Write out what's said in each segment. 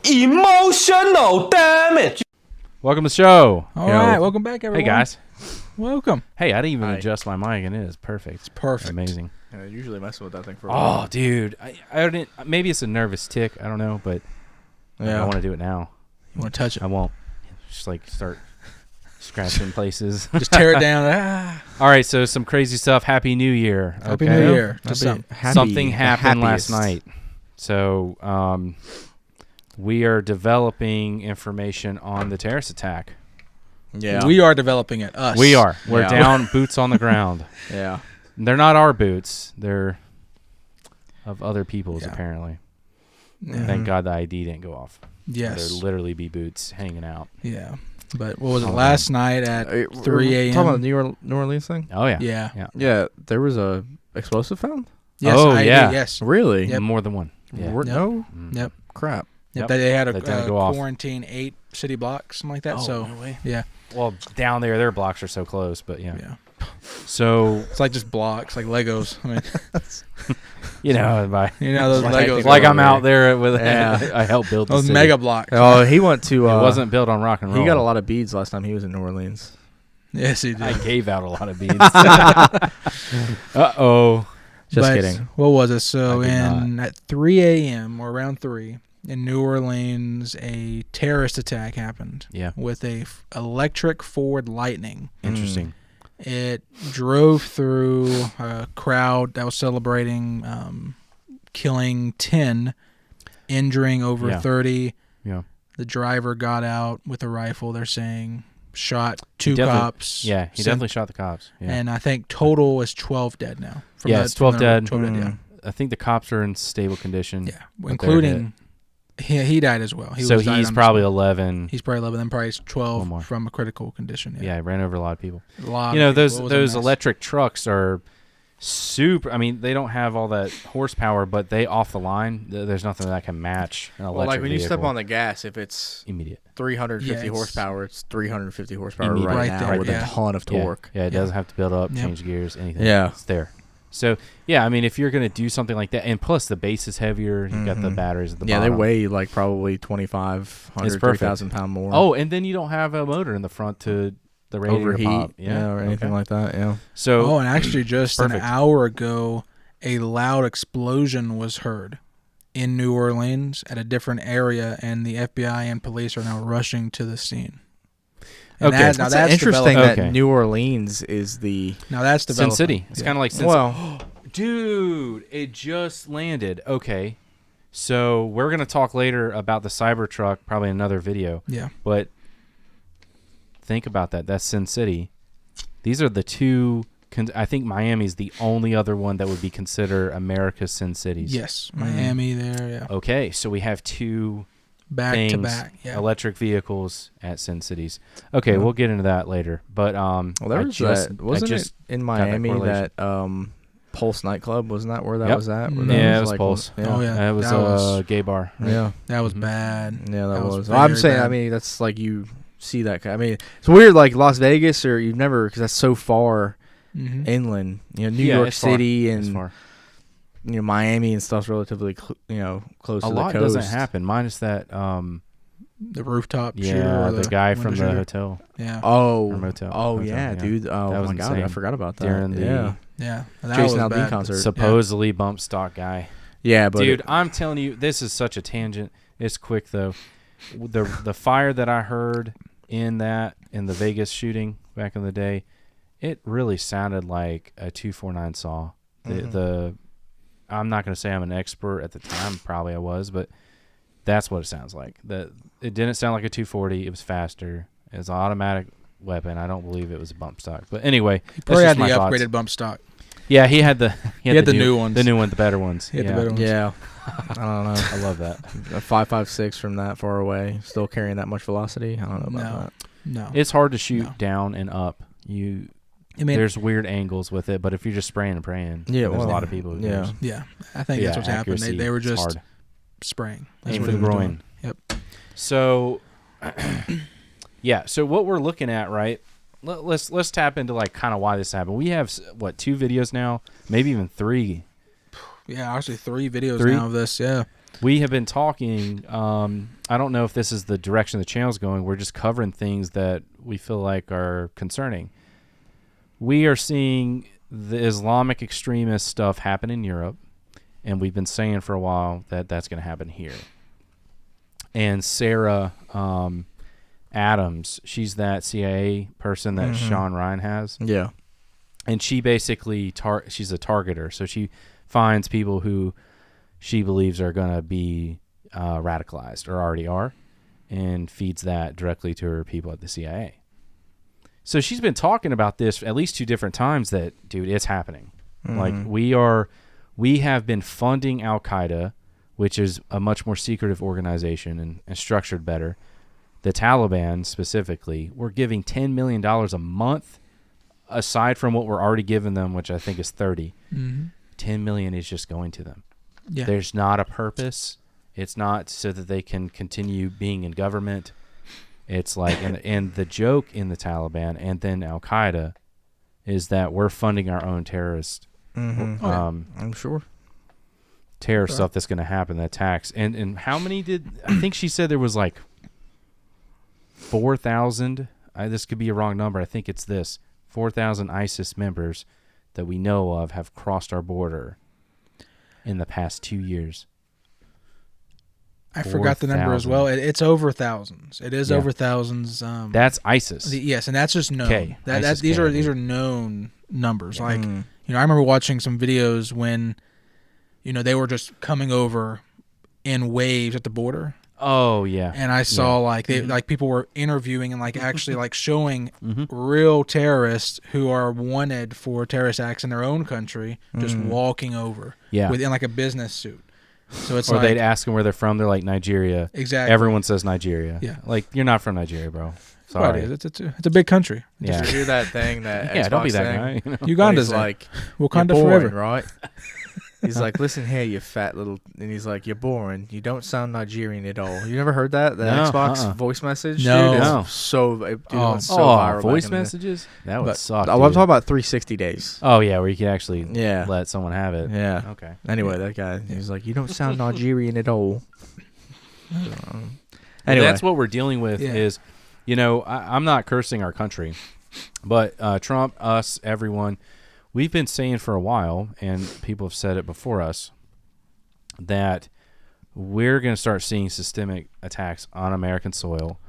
Emotional damage. Welcome to the show. All right, welcome back, everyone. Hey, guys. Welcome. Hey, I didn't even adjust my mic, and it is perfect. It's perfect. Amazing. Yeah, usually messing with that thing for a while. Oh, dude. I didn't. Maybe it's a nervous tick. I don't know, but I want to do it now. You want to touch it? I won't. Just like start scratching places. Just tear it down. All right, so some crazy stuff. Happy New Year. Happy New Year. Something happened last night. So we are developing information on the terrorist attack. Yeah. We are developing it. Us. We are. We're down, boots on the ground. Yeah. They're not our boots. They're of other people's, apparently. Yeah. Thank God the ID didn't go off. Yes. There'd literally be boots hanging out. Yeah. But what was it, last night at 3 a.m.? Talking about the New Orleans thing? Oh, yeah. Yeah. Yeah, there was a explosive found? Yes, oh, ID, yeah. yes. Really? Yep. More than one. Yeah. No? Yep. Crap. Yep. They had That didn't go off. quarantine 8 city blocks, something like that. Oh, so, no way. yeah. Well, down there, their blocks are so close, but yeah. So it's like just blocks, like Legos. I mean, those Legos. Like I'm out there with. I helped build those the mega blocks. Oh, he went to. It wasn't built on rock and roll. He got a lot of beads last time he was in New Orleans. Yes, he did. I gave out a lot of beads. Uh-oh. Just kidding. What was it? So at 3 a.m. or around 3 in New Orleans, a terrorist attack happened. Yeah. With a electric Ford Lightning. Interesting. It drove through a crowd that was celebrating, killing 10, injuring over 30. Yeah. The driver got out with a rifle, they're saying, shot 2 cops. Yeah, he definitely shot the cops. Yeah. And I think total is 12 dead now. It's 12 dead. 12 dead, yeah. I think the cops are in stable condition. Yeah, including he died as well. He's probably 11. He's probably 11. Then probably 12 from a critical condition. Yeah, he ran over a lot of people. Those electric trucks are super. I mean, they don't have all that horsepower, but they off the line. There's nothing that can match an electric like when vehicle. you step on the gas, if it's immediate 350 horsepower, it's 350 horsepower immediate. right now with a ton of torque. Yeah, it doesn't have to build up, change gears, anything. Yeah, it's there. So, yeah, I mean, if you're going to do something like that, and plus the base is heavier, you've got the batteries at the bottom. Yeah, they weigh like probably 2,500, 3,000 pound more. Oh, and then you don't have a motor in the front to the radiator overheat, pop. or anything like that, So, and actually just an hour ago, a loud explosion was heard in New Orleans at a different area, and the FBI and police are now rushing to the scene. And that's interesting that New Orleans is that's Sin City. It's kind of like Sin City. Well, dude, it just landed. Okay, so we're gonna talk later about the Cybertruck, probably in another video. Yeah, but think about that. That's Sin City. These are the two. I think Miami's the only other one that would be considered America's Sin Cities. Yes, Miami there. Yeah. Okay, so we have two. Back to back, electric vehicles at Sin Cities. Okay, we'll get into that later. But there was wasn't it in Miami that Pulse nightclub? Wasn't that where that was at? Yeah, it was Pulse. Oh yeah, it was a gay bar. Right? Yeah, that was bad. Yeah, that was. I'm saying, bad. I mean, that's like you see that. I mean, it's weird, like Las Vegas, or you've never because that's so far inland. New York City and. Miami and stuff's relatively, close to the coast. A lot doesn't happen, minus that. The rooftop shooter. Yeah, the guy from the hotel. Yeah. Oh. Or motel. Oh, yeah, dude. Oh, that was my God. I forgot about that. During the Jason Aldean concert. Supposedly bump stock guy. Yeah, but. Dude, I'm telling you, this is such a tangent. It's quick, though. The fire that I heard in the Vegas shooting back in the day, it really sounded like a 249 saw. I'm not going to say I'm an expert at the time. Probably I was, but that's what it sounds like. It didn't sound like a 240. It was faster. It was an automatic weapon. I don't believe it was a bump stock. But anyway, he probably had the upgraded bump stock. Yeah, he had the new ones. The new one, the better ones. He had the better ones. Yeah. I don't know. I love that. A 5.56 from that far away, still carrying that much velocity. I don't know about that. No. It's hard to shoot down and up. There's weird angles with it, but if you're just spraying and praying, there's a lot of people who Yeah, I think that's what's happened. They were just spraying. That's aim for the groin. Yep. So, so what we're looking at, right? Let's tap into like kind of why this happened. We have 2 videos now, maybe even 3. Yeah, actually 3 videos now of this. Yeah. We have been talking. I don't know if this is the direction the channel's going. We're just covering things that we feel like are concerning. We are seeing the Islamic extremist stuff happen in Europe, and we've been saying for a while that that's going to happen here. And Sarah Adams, she's that CIA person that Sean Ryan has. Yeah. And she basically, she's a targeter. So she finds people who she believes are going to be radicalized or already are, and feeds that directly to her people at the CIA. So she's been talking about this at least 2 different times that, dude, it's happening. Like we have been funding Al-Qaeda, which is a much more secretive organization and structured better. The Taliban specifically, we're giving $10 million a month aside from what we're already giving them, which I think is 30. $10 million is just going to them. Yeah. There's not a purpose. It's not so that they can continue being in government. It's like, and the joke in the Taliban and then Al-Qaeda is that we're funding our own terrorist, I'm sure, terror stuff that's going to happen, the attacks. And how many I think she said there was like 4,000. This could be a wrong number. I think it's 4,000 ISIS members that we know of have crossed our border in the past 2 years. I forgot the number as well. It's over thousands. It is over thousands. That's ISIS. Yes, and that's just known. Okay. These are known numbers. Like, I remember watching some videos when, they were just coming over in waves at the border. Oh yeah. And I saw like they like people were interviewing and like actually like showing real terrorists who are wanted for terrorist acts in their own country just walking over within like a business suit. So it's or like they'd ask them where they're from. They're like Nigeria. Exactly. Everyone says Nigeria. Yeah. Like you're not from Nigeria, bro. Sorry. It's a big country. Yeah. Did you hear that thing that don't be that thing? guy. Uganda's like Wakanda boring, forever, right? He's like, listen here, you fat little, and he's like, you're boring. You don't sound Nigerian at all. You never heard that? The Xbox voice message? No. Dude, No. it's so viral. Voice messages? That would suck. I'm talking about 360 days. Oh yeah, where you can actually let someone have it. Yeah. Okay. Anyway, that guy, he's like, you don't sound Nigerian at all. Anyway, that's what we're dealing with. Is, I'm not cursing our country, but Trump, us, everyone. We've been saying for a while, and people have said it before us, that we're going to start seeing systemic attacks on American soil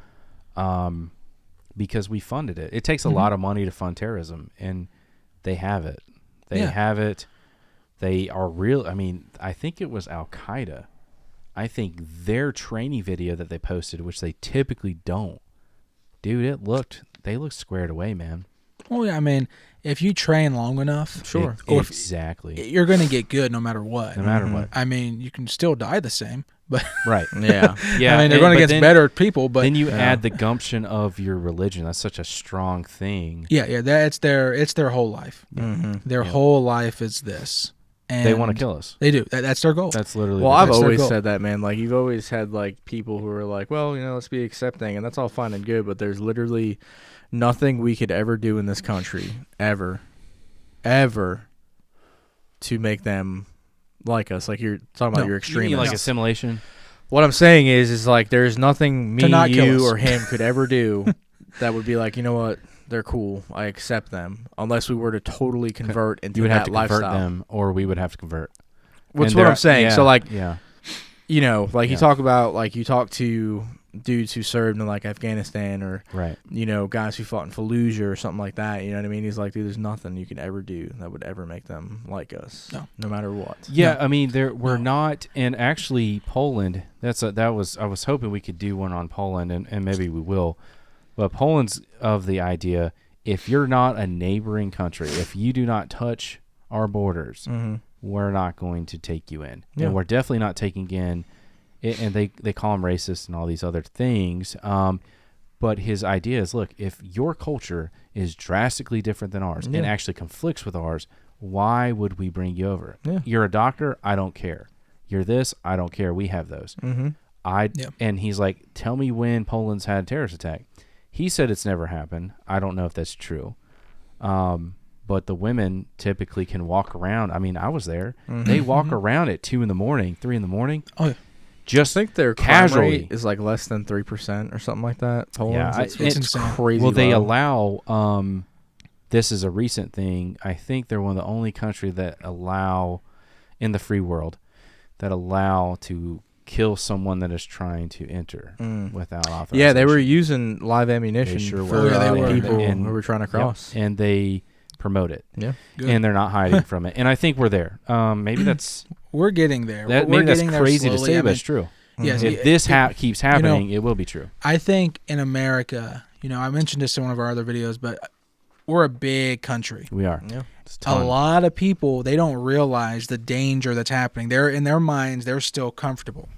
because we funded it. It takes a lot of money to fund terrorism, and they have it. They have it. They are real. I mean, I think it was Al-Qaeda. I think their training video that they posted, which they typically don't, dude, they looked squared away, man. Well, yeah, I mean, if you train long enough, exactly, you're going to get good no matter what. No matter what. I mean, you can still die the same, but right, yeah. I mean, they're going against better people, but then you add the gumption of your religion. That's such a strong thing. Yeah, it's their whole life. Their whole life is this. And they want to kill us. They do. That's their goal. That's literally. Well, I've always said that, man. Like, you've always had like people who are like, well, let's be accepting, and that's all fine and good, but there's literally nothing we could ever do in this country, ever, to make them like us. Like you're talking about your extremists. You mean like assimilation? What I'm saying is like there's nothing me, you, us. or him could ever do that would be like, you know what? They're cool. I accept them. Unless we were to totally convert into you would that have to lifestyle. convert them, or we would have to convert. That's what I'm saying. So like, you talk about like you talk to dudes who served in like Afghanistan or guys who fought in Fallujah or something like that. You know what I mean? He's like, dude, there's nothing you can ever do that would ever make them like us. No matter what. Yeah, I mean, we're not. And actually, Poland. I was hoping we could do one on Poland, and maybe we will. But Poland's of the idea: if you're not a neighboring country, if you do not touch our borders, we're not going to take you in, and we're definitely not taking in. And they call him racist and all these other things. But his idea is, look, if your culture is drastically different than ours and actually conflicts with ours, why would we bring you over? Yeah. You're a doctor, I don't care. You're this, I don't care. We have those. And he's like, tell me when Poland's had a terrorist attack. He said it's never happened. I don't know if that's true. But the women typically can walk around. I mean, I was there. They walk around at 2 in the morning, 3 in the morning. Oh, yeah. just I think their casually crime rate is like less than 3% or something like that. Poland, Yeah, it's insane. Crazy. Well, they low. allow. This is a recent thing. I think they're one of the only countries that allow, in the free world, that allow to kill someone that is trying to enter without authorization. Yeah, they were using live ammunition for people who were trying to cross, and they promote it. Yeah, Good. And they're not hiding from it. And I think we're there. Maybe that's we're getting there. maybe that's crazy to say, but it's true. Yes, if this keeps happening, it will be true. I think in America, I mentioned this in one of our other videos, but we're a big country. We are. Yeah. A lot of people, they don't realize the danger that's happening. They're in their minds, they're still comfortable.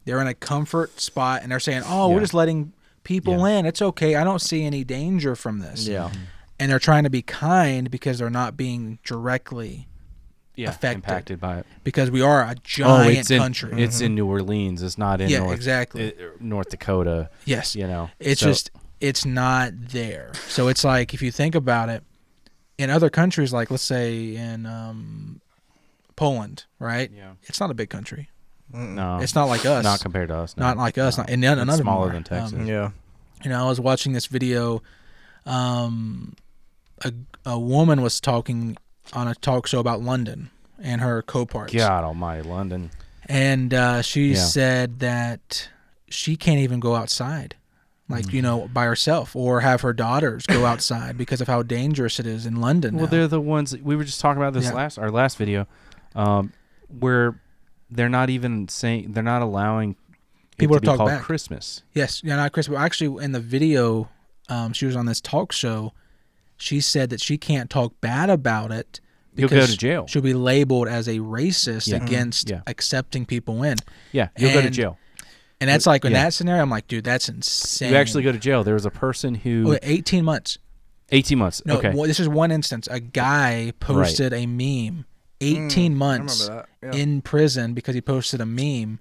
They're in a comfort spot, and they're saying, we're just letting people in. It's okay. I don't see any danger from this. Yeah. And they're trying to be kind because they're not being directly impacted by it. Because we are a giant country. It's in New Orleans. It's not in North Dakota. Yes. It's it's not there. So it's like, if you think about it, in other countries, like let's say in Poland, right? Yeah. It's not a big country. No. It's not like us. Not compared to us. No. Not like us. No. Not, and none it's of them smaller are. than Texas. Yeah. I was watching this video. A woman was talking on a talk show about London and her co-parts. God almighty, London. And she said that she can't even go outside, like, by herself, or have her daughters go outside because of how dangerous it is in London. Well, now. they're the ones we were just talking about this our last video, where they're not even saying, they're not allowing people to be talk called back. Christmas. Yes, not Christmas. Actually, in the video, she was on this talk show. She said that she can't talk bad about it. You'll go to jail. She'll be labeled as a racist against accepting people in. Yeah, you'll go to jail. And that's like, in that scenario, I'm like, dude, that's insane. You actually go to jail. There was a person who... 18 months. 18 months, no, okay. This is one instance. A guy posted a meme, 18 months in prison because he posted a meme.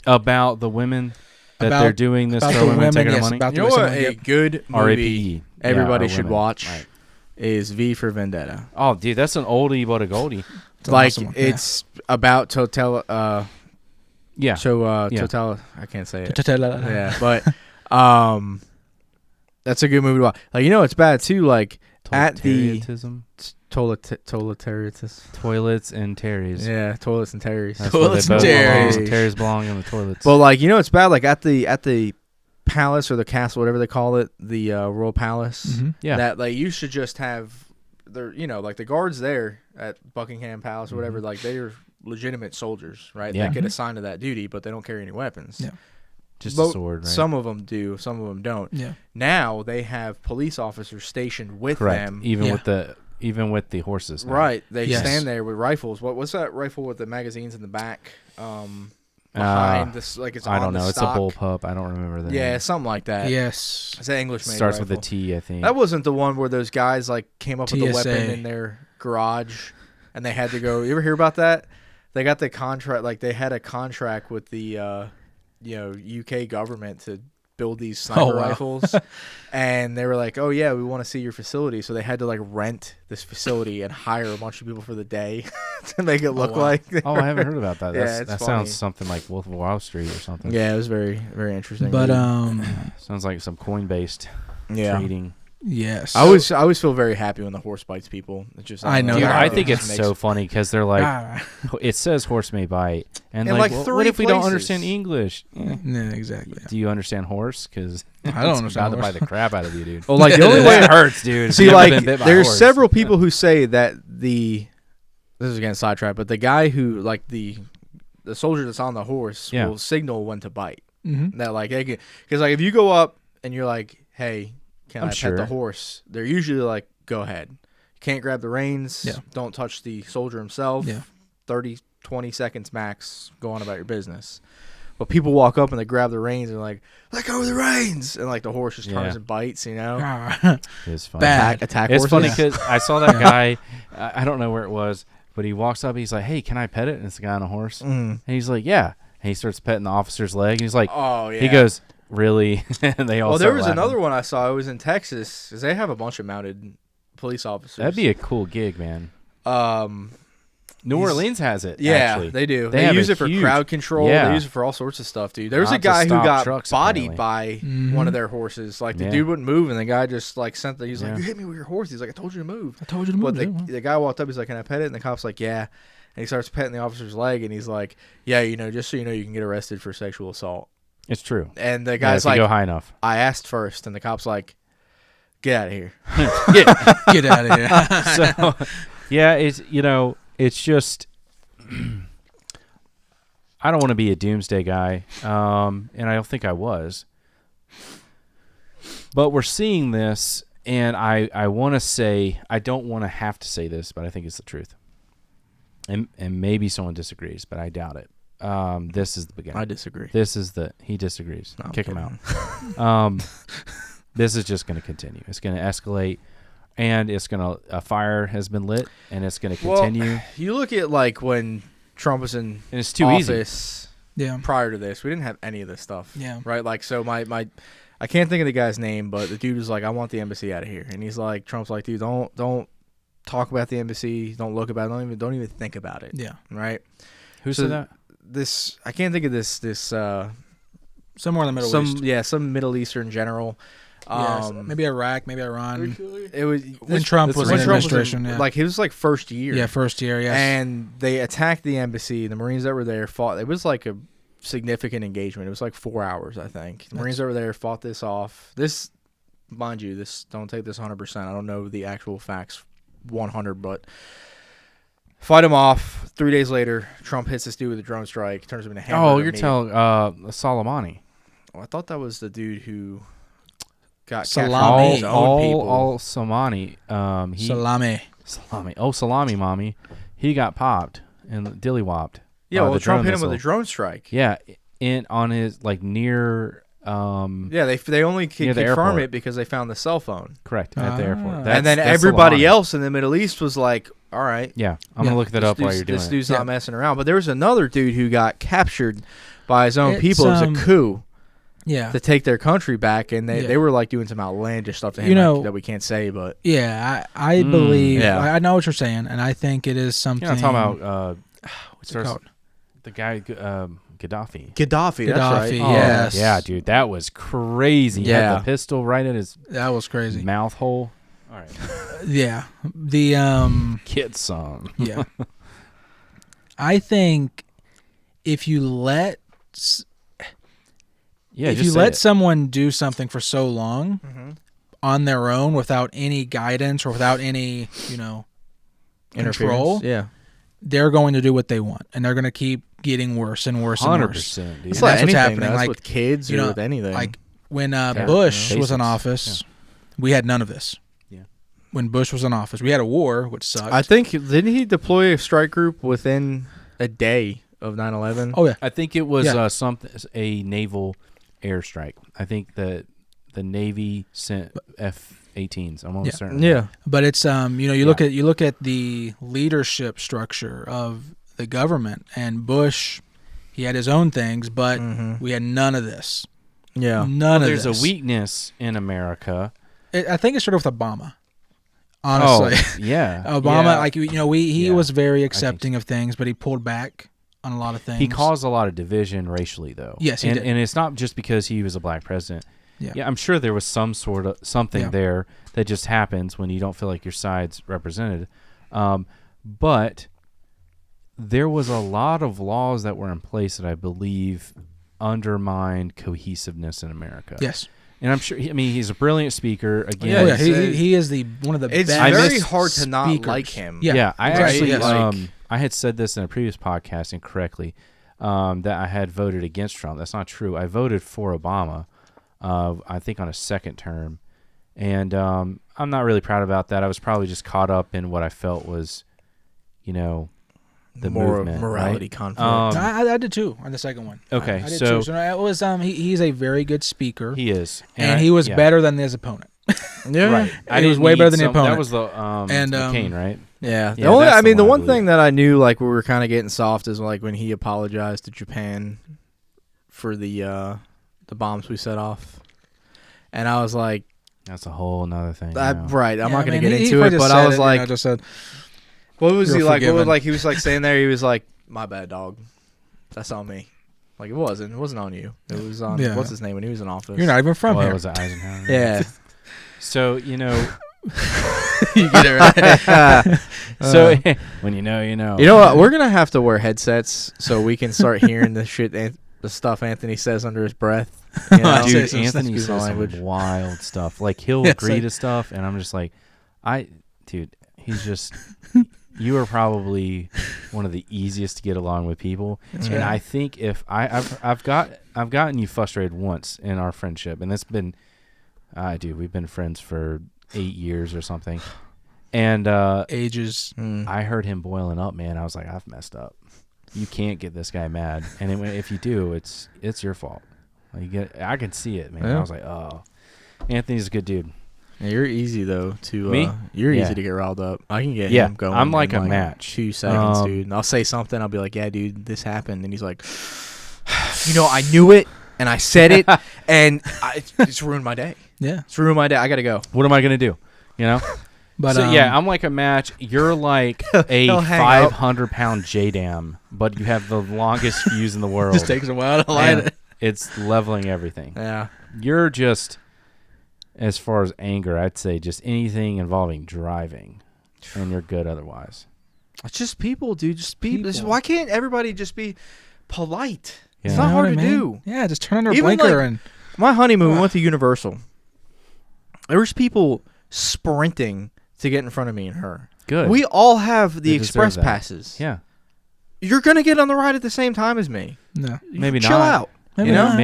About the women that they're doing this to women taking their money? You know what a good movie RAPE. everybody should watch is V for Vendetta. Oh, dude, that's an oldie but a goldie. It's it's about total. I can't say it. Yeah, but that's a good movie to watch. Like, it's bad too. Like at the totalitarianism. Toilets and terries. Yeah, toilets and terries. Toilets and terries. Terries belong in the toilets. But like, it's bad. Like at the palace or the castle, whatever they call it, the royal palace. Mm-hmm. Yeah. That like you should just have like the guards there at Buckingham Palace or whatever. Like they're legitimate soldiers, right? Yeah. They get assigned to that duty, but they don't carry any weapons. Yeah. Just a sword, right? Some of them do, some of them don't. Yeah. Now they have police officers stationed with Correct. them, even with the horses. Now. Right. They stand there with rifles. What's that rifle with the magazines in the back? Behind this, like it's. I don't on know. the It's stock. a bullpup. I don't remember the Yeah, name. something like that. Yes. It's an English-made Starts rifle. with a T, I think. That wasn't the one where those guys like came up with a weapon TSA. in their garage, and they had to go. You ever hear about that? They got the contract. Like they had a contract with the, UK government to build these sniper rifles, and they were like, "Oh yeah, we want to see your facility." So they had to like rent this facility and hire a bunch of people for the day to make it look like. Oh, I haven't heard about that. Yeah, That funny. Sounds something like Wolf of Wall Street or something. Yeah, it was very, very interesting. But sounds like some coin-based trading. yes. I always feel very happy when the horse bites people. It's just I know. Dude, that. I think It it's just so makes- funny because they're like, it says horse may bite, and In like, like what 3 if we don't places. understand English? Yeah, exactly. Do you understand horse? Because I don't it's about understand to horse. bite the crap out of you, dude. Well, like the only way That hurts, dude. See, You've never like, been bit by a there's horse. several people who say that this is getting sidetracked, but the guy who, like, the soldier that's on the horse will signal when to bite. Mm-hmm. That, like, because, like, if you go up and you're like, hey, can I'm I sure. pet the horse? They're usually like, go ahead. You can't grab the reins. Yeah. Don't touch the soldier himself. Yeah. 30, 20 seconds max. Go on about your business. But people walk up and they grab the reins and they're like, let go of the reins. And, like, the horse just turns and bites, you know? It's funny. Bad. Attack It's horses. funny because I saw that guy. I don't know where it was, but he walks up. He's like, "Hey, can I pet it?" And it's the guy on a horse, and he's like, "Yeah." And he starts petting the officer's leg, and he's like, "Oh yeah." He goes, "Really?" And they all. Well, there start was laughing. another one I saw. It was in Texas, because they have a bunch of mounted police officers. That'd be a cool gig, man. New Orleans has it. Yeah, actually. they do. They They use it for crowd control. Yeah. They use it for all sorts of stuff, dude. There was Not a guy to who stop got trucks, bodied apparently. by one of their horses. Like the Yeah. dude wouldn't move, and the guy just like sent the. He's like, Yeah. "You hit me with your horse." He's like, "I told you to move." I told you to move. But the guy walked up. He's like, "Can I pet it?" And the cop's like, "Yeah." And he starts petting the officer's leg, and he's like, "Yeah, you know, just so you know, you can get arrested for sexual assault." It's true. And the Yeah, guy's if you like, go high enough. "I asked first," and the cop's like, "Get out of here." Get out of here. So, yeah, it's just. I don't want to be a doomsday guy, and I don't think I was. But we're seeing this, and I want to say, I don't want to have to say this, but I think it's the truth. And maybe someone disagrees, but I doubt it. This is the beginning. I disagree. He disagrees. No, Kick him out. This is just going to continue. It's going to escalate, and a fire has been lit, and it's going to continue. Well, you look at like when Trump was in And it's too office Yeah. prior to this, we didn't have any of this stuff. Yeah. Right? Like, so my I can't think of the guy's name, but the dude was like, "I want the embassy out of here." And he's like, Trump's like, "Dude, don't talk about the embassy. Don't look about it. Don't even think about it." Yeah. Right? Who So said that? This I can't think of this Somewhere in the Middle East. Some Middle Eastern general. Maybe Iraq, maybe Iran. It was When Trump was in administration, yeah. like his like first year. Yeah, first year, yes. And they attacked the embassy. The Marines that were there fought. It was like a significant engagement. It was like 4 hours, I think. The Marines that were there fought this off. This, mind you, don't take this 100%. I don't know the actual facts 100, but fight him off. 3 days later, Trump hits this dude with a drone strike, turns him into hamburger Oh, you're meat. telling Soleimani. Oh, I thought that was the dude who got Salami. captured by his own people. All Soleimani. Salami. Salami, mommy. He got popped and dilly-wopped. Yeah, by well, the Trump drone hit him with a missile. drone strike. Yeah, on his like near. Yeah, they only could Near the confirm airport. it because they found the cell phone. Correct, at the airport. Ah. And then That's everybody Soleimani. else in the Middle East was like, "All right, Yeah, I'm gonna look that up while you're doing this it. dude's Yeah. not messing around." But there was another dude who got captured by his own It's, people. It was a coup Yeah. to take their country back, and they Yeah. were like doing some outlandish stuff to him You know- that we can't say. But Yeah, I believe. yeah. I know what you're saying, and I think it is something. You're not talking about what's it called? the guy Gaddafi. Gaddafi, that's right. Gaddafi, yes. Yeah, dude, that was crazy. He Yeah. had the pistol right at his That was crazy. mouth hole. All right, Yeah. The kid song. yeah. I think if you let Yeah, if just you say let it. someone do something for so long Mm-hmm. on their own without any guidance or without any, control, Yeah, they're going to do what they want, and they're going to keep getting worse and worse and worse. 100%, dude. it's And like that's what's anything. happening. That's Like, with kids or with anything. Like when Yeah. Bush Yeah. was in Basics. office, we had none of this. Yeah. When Bush was in office, we had a war, which sucked. I think didn't he deploy a strike group within a day of 9/11? Oh yeah, I think it was Yeah. a naval airstrike. I think the Navy sent F-18s. I'm almost certain. Yeah. but it's you look at the leadership structure of the government, and Bush, he had his own things, but we had none of this. Yeah. None of There's this. a weakness in America. I think it started with Obama. Honestly, Oh, yeah. Obama, Yeah. like he Yeah, was very so. accepting of things, but he pulled back on a lot of things. He caused a lot of division racially, though. Yes, he and, did. And it's not just because he was a black president. Yeah. I'm sure there was some sort of something Yeah. there that just happens when you don't feel like your side's represented. But there was a lot of laws that were in place that I believe undermined cohesiveness in America. Yes. And I'm sure. He's a brilliant speaker. Again, Oh yeah, it's- he is one of the It's best. very hard to not speakers. like him. Yeah. I Right, actually, yes. I had said this in a previous podcast incorrectly, that I had voted against Trump. That's not true. I voted for Obama, I think on a second term, and I'm not really proud about that. I was probably just caught up in what I felt was, the More movement, morality right? conflict. I did too on the second one. Okay, I did so- too. So it was he's a very good speaker, He is, and he was better. better than his opponent. yeah. Right, He was way better than the That opponent. was the And, McCain, right? Yeah. Yeah, that's The the one one I thing that I knew like we were kind of getting soft is like when he apologized to Japan for the bombs we set off. And I was like, That's a whole nother thing. right, I'm not going to he get into it, just but said I was like, just said, What was You're he like? forgiven. What was like? He was like standing there. He was like, "My bad, dog. That's on me." Like it wasn't. It wasn't on you. It was on what's his name when he was in office. You're not even from here. It was Eisenhower. Yeah. So you get it right. So when you know, you know. You know what? We're gonna have to wear headsets so we can start hearing the shit, the stuff Anthony says under his breath. You know? Dude, Anthony says some wild stuff. Like he'll agree to stuff, and I'm just like, he's just. You are probably one of the easiest to get along with people, and I think if I've gotten you frustrated once in our friendship, and it's been, we've been friends for 8 years or something, and ages. I heard him boiling up, man. I was like, I've messed up. You can't get this guy mad, and if you do, it's your fault. I can see it, man. Yeah. I was like, oh, Anthony's a good dude. Yeah, you're easy though to me. You're easy to get riled up. I can get him going. I'm like a match. 2 seconds, dude. And I'll say something. I'll be like, "Yeah, dude, this happened," and he's like, I knew it, and I said it, and it's ruined my day. Yeah, it's ruined my day. I gotta go. What am I gonna do? You know. But so I'm like a match. You're like a 500-pound JDAM, but you have the longest fuse in the world. Just takes a while to light it. It's leveling everything. Yeah, you're just. As far as anger, I'd say just anything involving driving, and you're good otherwise. It's just people, dude. Just people. Why can't everybody just be polite? Yeah. It's not hard to do. Yeah, just turn on your blinker and. My honeymoon, we went to Universal. There was people sprinting to get in front of me and her. Good. We all have the express passes. Yeah. You're gonna get on the ride at the same time as me. No, maybe chill out. Maybe not.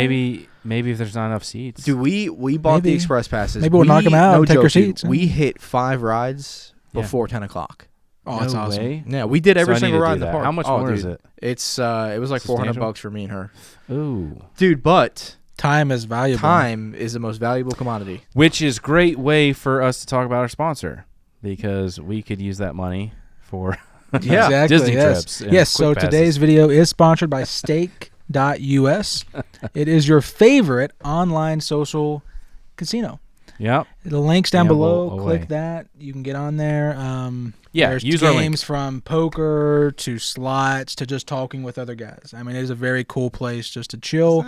Maybe if there's not enough seats. Dude, we bought the express passes. Maybe we'll knock them out and take our seats. We hit 5 rides before 10 o'clock. Oh, that's awesome. Way. Yeah, we did every single ride in the park. How much more is it? It's it was like $400 for me and her. Ooh. Dude, but time is valuable. Time is the most valuable commodity. Which is a great way for us to talk about our sponsor, because we could use that money for exactly, Disney trips. Yes, so today's video is sponsored by Stake.us. It is your favorite online social casino. Yep. The link's down below. Click that. You can get on there. There's use games from poker to slots to just talking with other guys. I mean, it is a very cool place just to chill.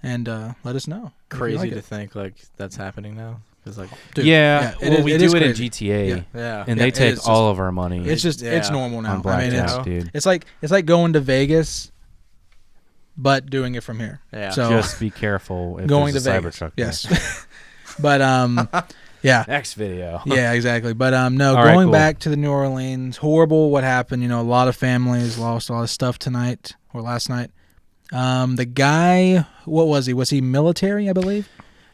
And let us know. Crazy to think like that's happening now. It's like, dude, we do it in GTA, and they take all of our money. It's just it's normal now. I mean, dude. It's like going to Vegas, but doing it from here. Yeah. So just be careful if going there's to a Vegas. Cybertruck. Yes. But yeah. Next video. Yeah, exactly. But going back to the New Orleans, horrible what happened. You know, a lot of families lost a lot of stuff tonight or last night. The guy, what was he? Was he military, I believe?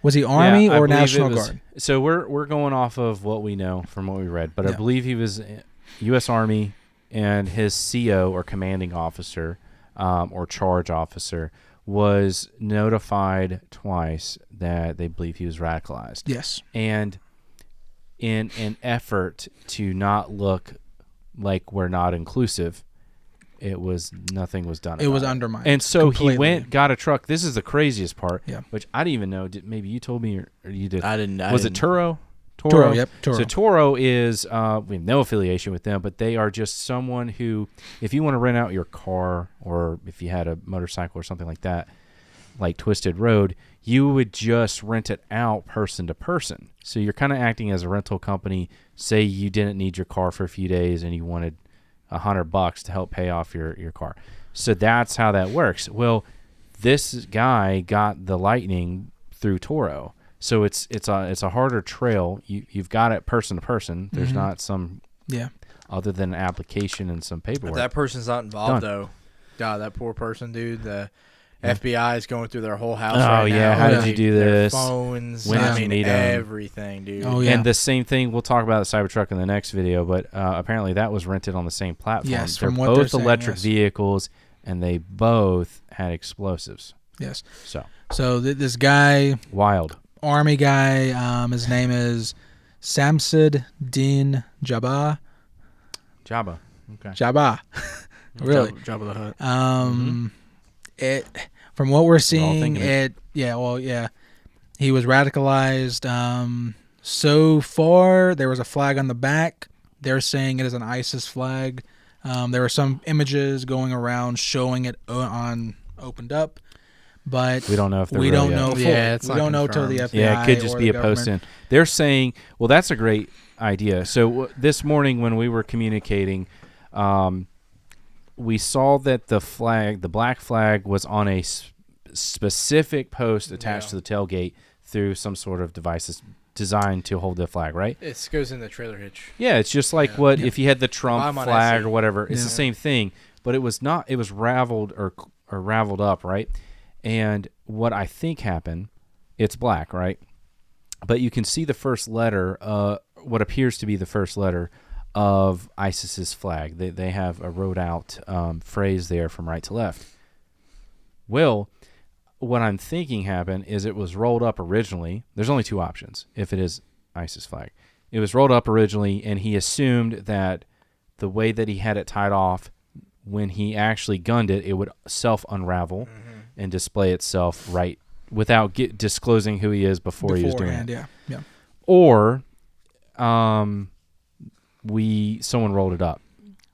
Was he Army or National Guard? So we're going off of what we know from what we read, but I believe he was U.S. Army, and his CO or commanding officer or charge officer was notified twice that they believe he was radicalized. Yes. And in an effort to not look like we're not inclusive, nothing was done. It was undermined. And so he got a truck. This is the craziest part, yeah. Which I didn't even know. Maybe you told me or you did. I didn't. Was it Turo? Turo, yep. Turo. So Turo is, we have no affiliation with them, but they are just someone who, if you want to rent out your car or if you had a motorcycle or something like that, like Twisted Road, you would just rent it out person to person. So you're kind of acting as a rental company. Say you didn't need your car for a few days and you wanted $100 to help pay off your car. So that's how that works. Well, this guy got the Lightning through Turo. So it's a harder trail. You've got it person to person. There's not some other than an application and some paperwork. If that person's not involved though, God, that poor person, dude. The FBI is going through their whole house right now. How did you do this? Their phones, when did you need everything, dude. Oh, yeah. And the same thing, we'll talk about the Cybertruck in the next video, but apparently that was rented on the same platform. Yes, they're from what both they're saying, electric vehicles, and they both had explosives. Yes. So this guy, wild Army guy, his name is Samsid Din Jabba. Jabba. Okay. Jabba. Really? Jabba the Hutt. It from what we're seeing, he was radicalized. So far, there was a flag on the back. They're saying it is an ISIS flag. There are some images going around showing it on opened up, but we don't know if they're we real don't yet. know. Yeah, it's we not don't know till the confirmed. FBI. Yeah, it could just or be a the post in. government. They're saying, well, that's a great idea. So this morning when we were communicating, we saw that the black flag, was on a specific post attached to the tailgate through some sort of devices designed to hold the flag, right? It goes in the trailer hitch. Yeah, it's just like if you had the Trump flag or whatever. It's the same thing, but it was not. It was raveled or raveled up, right? And what I think happened, it's black, right? But you can see the first letter, what appears to be the first letter of ISIS's flag. They have a wrote out phrase there from right to left. Well, what I'm thinking happened is it was rolled up originally. There's only two options if it is ISIS flag. It was rolled up originally, and he assumed that the way that he had it tied off, when he actually gunned it, it would self-unravel and display itself right without disclosing who he is before he was doing it. Yeah. Or someone rolled it up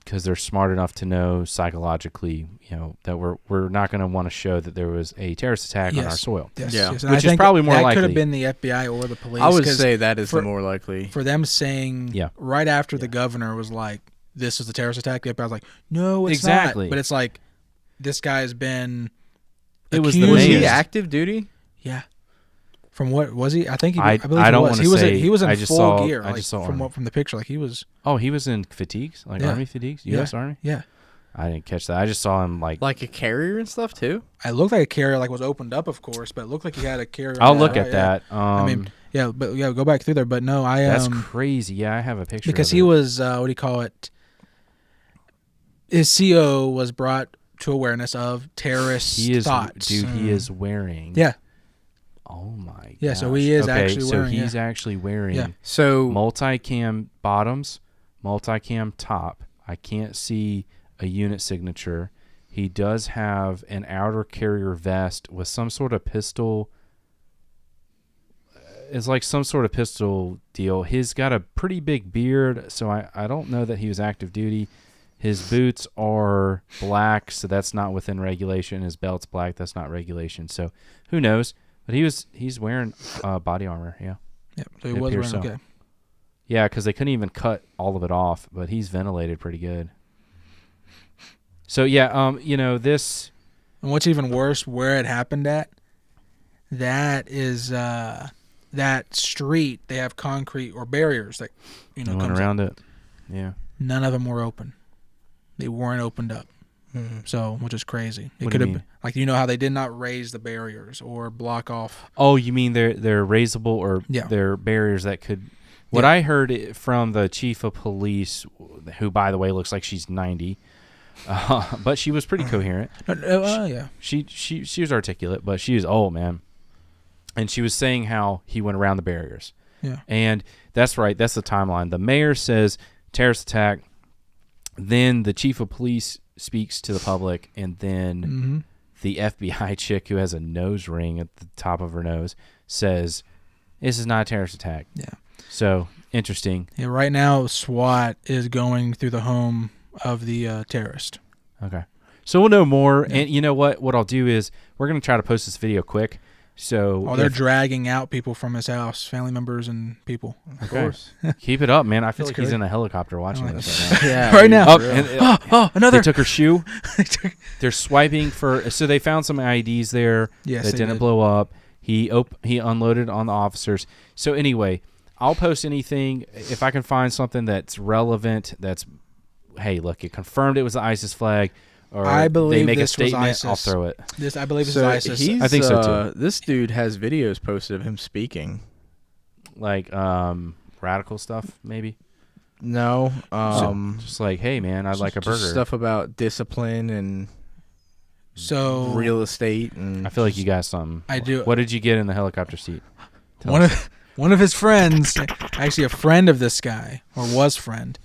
because they're smart enough to know psychologically, that we're not going to want to show that there was a terrorist attack on our soil. Yes. Which is probably more likely. That could have been the FBI or the police. I would say that is the more likely. For them saying right after the governor was like, this is the terrorist attack, the FBI was like, no, it's not. But it's like, this guy's been Was he active duty? Yeah. From what was he? I think I believe I don't he was. He was in I just full saw, gear. I just saw from the picture, like he was. Oh, he was in fatigues, like army fatigues, U.S. Army. Yeah. I didn't catch that. I just saw him like a carrier and stuff too. I looked like a carrier, was opened up, of course, but it looked like he had a carrier. I'll look at that. Go back through there, but no, that's crazy. Yeah, I have a picture because he was what do you call it? His CO was brought to awareness of terrorist thoughts. Dude, he is wearing. Yeah. Oh my. Yeah, gosh. so he is actually wearing. So he's actually wearing. So multicam bottoms, multicam top. I can't see a unit signature. He does have an outer carrier vest with some sort of pistol. It's like some sort of pistol deal. He's got a pretty big beard, so I don't know that he was active duty. His boots are black, so that's not within regulation. His belt's black, that's not regulation. So who knows? But he's wearing body armor, yeah. Yeah, so he was wearing okay. Yeah, because they couldn't even cut all of it off, but he's ventilated pretty good. So yeah, this. And what's even worse, where it happened at, that is that street. They have concrete or barriers that went around it. Yeah. None of them were open. They weren't opened up. Mm-hmm. So, which is crazy. It could have been like how they did not raise the barriers or block off. Oh, you mean they're raisable or they're barriers that could. What I heard from the chief of police, who by the way looks like she's 90, but she was pretty coherent. She was articulate, but she was old, man. And she was saying how he went around the barriers. Yeah. And that's right. That's the timeline. The mayor says terrorist attack. Then the chief of police speaks to the public, and then the FBI chick who has a nose ring at the top of her nose says, "This is not a terrorist attack." Yeah. So interesting. Yeah. Right now, SWAT is going through the home of the terrorist. Okay. So we'll know more, and you know what? What I'll do is we're going to try to post this video quick. So they're dragging out people from his house, family members and people. Of course. Keep it up, man. I feel like he's in a helicopter watching this right now. Yeah, right now. Another. They took her shoe. They're swiping for. So they found some IDs there that didn't blow up. He unloaded on the officers. So anyway, I'll post anything if I can find something that's relevant. That's, hey, look, it confirmed it was the ISIS flag. Or I believe they make this a statement, was ISIS. I'll throw it. I believe this is ISIS. I think so too. This dude has videos posted of him speaking, like radical stuff, maybe. No, just like, hey man, I'd like a burger. Stuff about discipline and real estate, and I feel like you got something. I do. What did you get in the helicopter seat? One of his friends, actually a friend of this guy or was friend,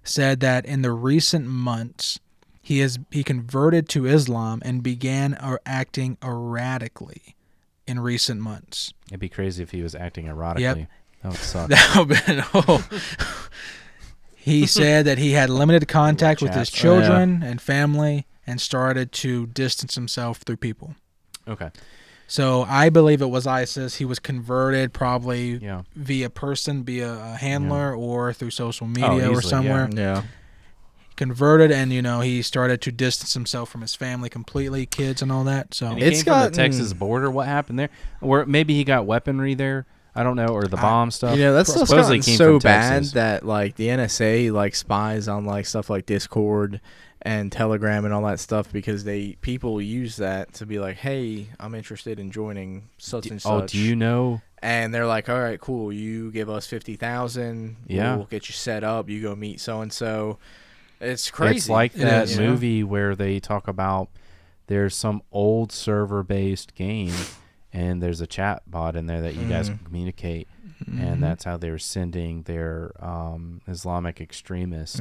said that in the recent months. He converted to Islam and began acting erratically in recent months. It'd be crazy if he was acting erotically. Yep. That would suck. That would have been He said that he had limited contact with his children and family and started to distance himself through people. Okay. So I believe it was ISIS. He was converted probably via a handler or through social media or somewhere. Yeah. Converted, and he started to distance himself from his family completely, kids and all that. So and he came from the Texas border. What happened there? Or maybe he got weaponry there. I don't know, or the bomb stuff. That stuff's gotten so bad that the NSA spies on stuff like Discord and Telegram and all that stuff because people use that to be like, hey, I'm interested in joining such and such. Oh, do you know? And they're like, all right, cool. You give us $50,000. Yeah, we'll get you set up. You go meet so and so. It's crazy. It's like that movie where they talk about there's some old server-based game, and there's a chat bot in there that you guys can communicate, and that's how they were sending their Islamic extremist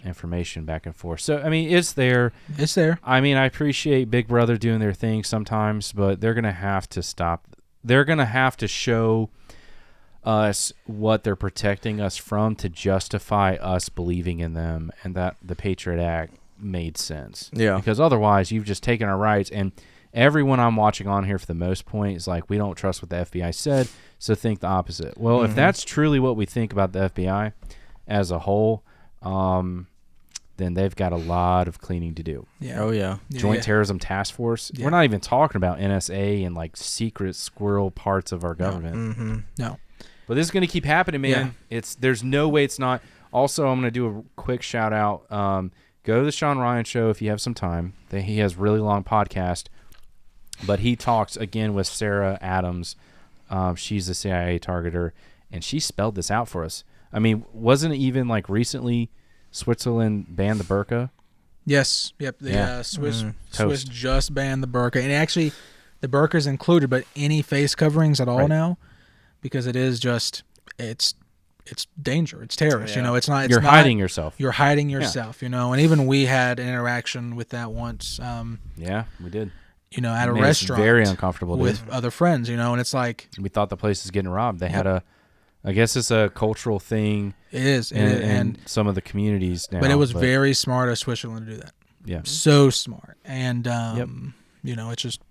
information back and forth. So, I mean, it's there. It's there. I mean, I appreciate Big Brother doing their thing sometimes, but they're going to have to stop. They're going to have to show us what they're protecting us from to justify us believing in them, and that the Patriot Act made sense. Yeah. Because otherwise, you've just taken our rights, and everyone I'm watching on here for the most point is like, we don't trust what the FBI said, so think the opposite. Well, if that's truly what we think about the FBI as a whole, then they've got a lot of cleaning to do. Yeah. Oh, yeah. Joint Terrorism Task Force. Yeah. We're not even talking about NSA and secret squirrel parts of our government. No. But this is going to keep happening, man. Yeah. There's no way it's not. Also, I'm going to do a quick shout out. Go to the Sean Ryan Show if you have some time. He has really long podcast, but he talks again with Sarah Adams. She's a CIA targeter, and she spelled this out for us. I mean, wasn't it even recently Switzerland banned the burqa? Yes. Yep. The Swiss just banned the burqa, and actually, the burqa is included, but any face coverings at all now. Because it is just, it's danger. It's terrorist. Yeah. It's not. You're hiding yourself. You're hiding yourself. And even we had an interaction with that once. Yeah, we did. At a restaurant, very uncomfortable with other friends. And it's like we thought the place was getting robbed. They had I guess it's a cultural thing. It is, and some of the communities now. But it was very smart of Switzerland to do that. Yeah, so smart. And it's just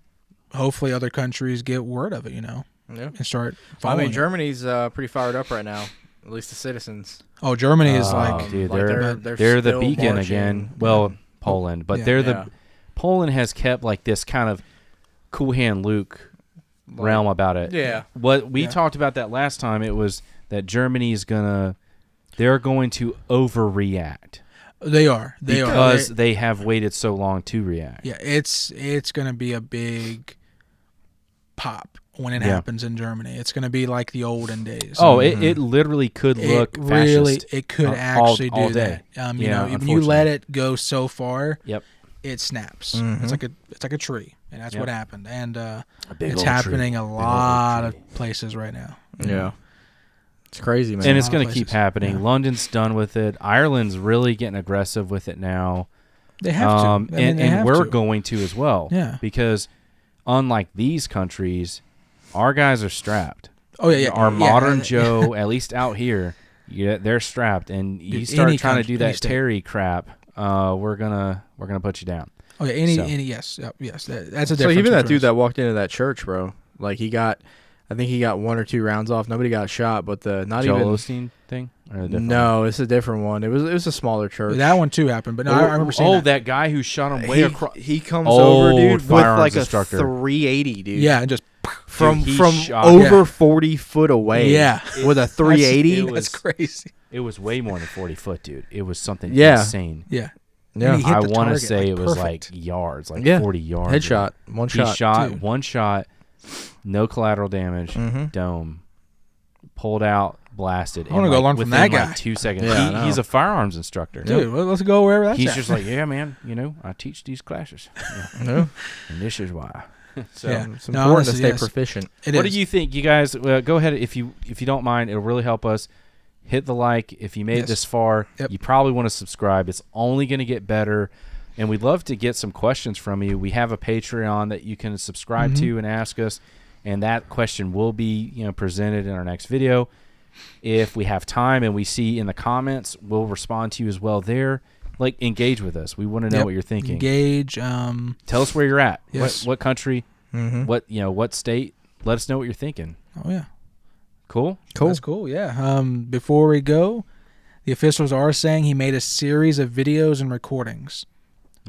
hopefully other countries get word of it. Yeah. And start following. Germany's pretty fired up right now. At least the citizens. Oh, Germany is dude, they're the beacon marching again. Well, Poland, but Poland has kept this kind of cool hand Luke realm about it. Yeah. What we talked about that last time, it was that Germany is they're going to overreact. They are. Because they have waited so long to react. Yeah, it's going to be a big pop when it happens in Germany. It's going to be like the olden days. Oh, it literally could look fascist. It could actually all do day. that. If you let it go so far, it snaps. It's like a tree, and that's what happened. And it's happening a lot of places right now. Yeah. It's crazy, man. And it's going to keep happening. Yeah. London's done with it. Ireland's really getting aggressive with it now. They have to. And we're going to as well. Yeah. Because unlike these countries, our guys are strapped. Oh, yeah. Our modern Joe, at least out here, they're strapped. And you start trying to do that Terry crap, we're gonna put you down. Oh, yeah. Yes. That's a difference. So even that dude that walked into that church, bro, I think he got 1 or 2 rounds off. Nobody got shot, but Joel Osteen thing? No, it's a different one. It was a smaller church. That one too happened, but no, I remember seeing that guy who shot him way across. He comes over, dude, with like a instructor. 380, dude. Yeah, and just from over 40 foot away. Yeah, with a 380. That's crazy. It was way more than 40 foot, dude. It was something insane. Yeah. I want to say it was like yards, 40 yards. Headshot, one shot. He shot one shot, no collateral damage, dome, pulled out, blasted. I want to go learn from that guy. 2 seconds. Yeah, he's a firearms instructor. Dude, let's go wherever that's He's at. just like, yeah, man, I teach these classes. And this is why. So it's important to stay proficient. What do you think, you guys? Go ahead if you don't mind. It'll really help us. Hit the like. If you made it this far, you probably want to subscribe. It's only going to get better. And we'd love to get some questions from you. We have a Patreon that you can subscribe to and ask us. And that question will be presented in our next video. If we have time and we see in the comments, we'll respond to you as well there. Like, engage with us. We want to know what you're thinking. Engage. Tell us where you're at. Yes. What country? What state? Let us know what you're thinking. Oh yeah. Cool. That's cool. Yeah. Before we go, the officials are saying he made a series of videos and recordings,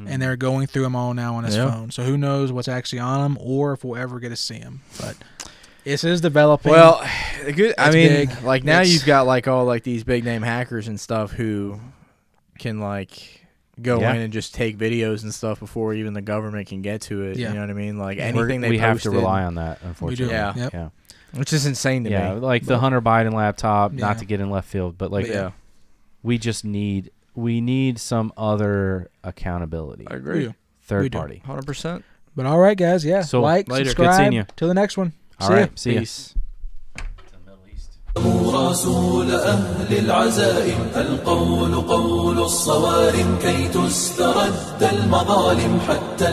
and they're going through them all now on his phone. So who knows what's actually on them, or if we'll ever get to see them. But this is developing. Well, good. I mean, big. like now you've got like all like these big name hackers and stuff who can like go in and just take videos and stuff before even the government can get to it. You know what I mean? Like anything they we have posted, to rely on that, unfortunately. Yeah. Which is insane to me. Yeah, like the Hunter Biden laptop, not to get in left field, but like we just need some other accountability. I agree. Third party. 100%. But all right, guys. Yeah. So like, later. subscribe. Good seeing you. Till the next one. All right. See ya. Peace. رسول أهل العزائم القول قول الصوارم كي تسترد المظالم حتى